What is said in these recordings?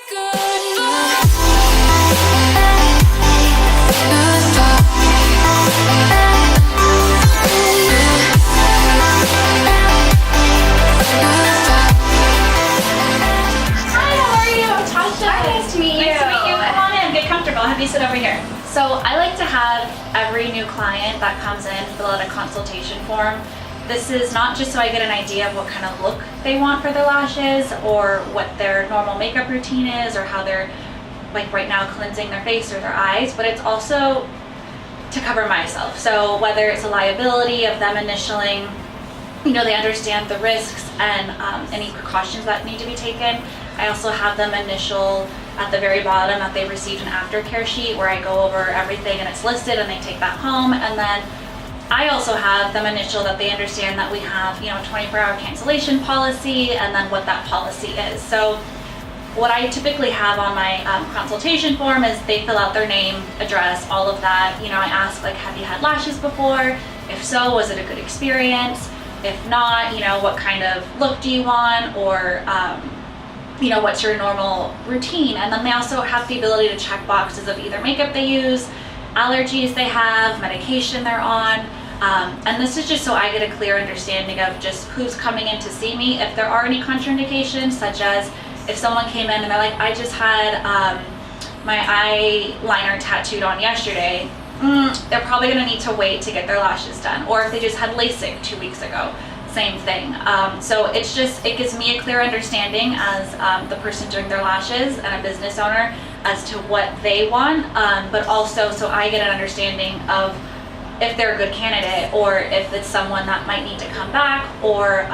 Have you sit over here. So I like to have every new client that comes in fill out a consultation form. This is not just so I get an idea of what kind of look they want for their lashes or what their normal makeup routine is or how they're, like right now, cleansing their face or their eyes, but it's also to cover myself. So whether it's a liability of them initialing, they understand the risks and any precautions that need to be taken. I also have them initial at the very bottom that they received an aftercare sheet where I go over everything and it's listed and they take that home. And then I also have them initial that they understand that we have, 24-hour cancellation policy and then what that policy is. So what I typically have on my consultation form is they fill out their name, address, all of that. I ask, like, have you had lashes before? If so, was it a good experience? If not, what kind of look do you want? Or what's your normal routine? And then they also have the ability to check boxes of either makeup they use, allergies they have, medication they're on. And this is just so I get a clear understanding of just who's coming in to see me. If there are any contraindications, such as if someone came in and they're like, I just had my eyeliner tattooed on yesterday, they're probably gonna need to wait to get their lashes done. Or if they just had LASIK 2 weeks ago, same thing. So it gives me a clear understanding as the person doing their lashes and a business owner as to what they want, but also so I get an understanding of if they're a good candidate or if it's someone that might need to come back or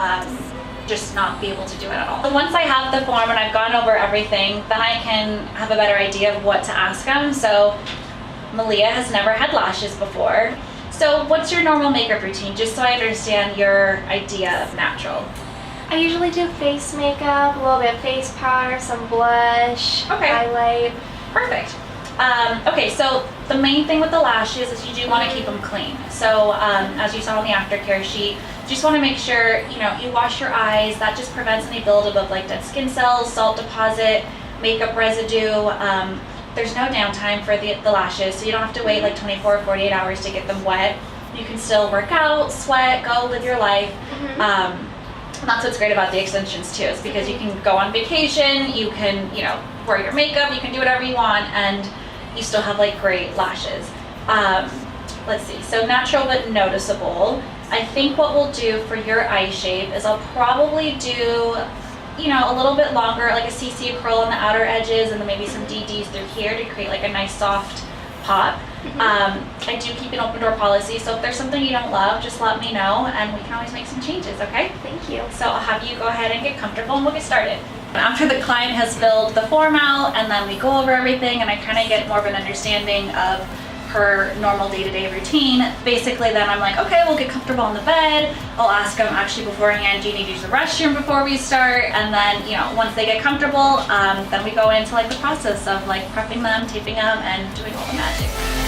just not be able to do it at all. So once I have the form and I've gone over everything, then I can have a better idea of what to ask them. So Malia has never had lashes before. So what's your normal makeup routine, just so I understand your idea of natural? I usually do face makeup, a little bit of face powder, some blush, highlight. Perfect. Okay, so the main thing with the lashes is you do want to keep them clean. So as you saw on the aftercare sheet, you just want to make sure you wash your eyes. That just prevents any buildup of like dead skin cells, salt deposit, makeup residue. There's no downtime for the lashes, so you don't have to wait like 24 or 48 hours to get them wet. You can still work out, sweat, go live your life. And that's what's great about the extensions too, is because you can go on vacation, you can, wear your makeup, you can do whatever you want, and you still have like great lashes. Let's see, so natural but noticeable. I think what we'll do for your eye shape is I'll probably do a little bit longer, like a CC curl on the outer edges and then maybe some DDs through here to create like a nice soft pop. I do keep an open door policy, so if there's something you don't love, just let me know and we can always make some changes, okay? Thank you. So I'll have you go ahead and get comfortable and we'll get started. After the client has filled the form out and then we go over everything and I kind of get more of an understanding of her normal day-to-day routine, basically then I'm like, okay, we'll get comfortable on the bed. I'll ask them actually beforehand, do you need to use the restroom before we start? And then, once they get comfortable, then we go into like the process of like prepping them, taping them, and doing all the magic.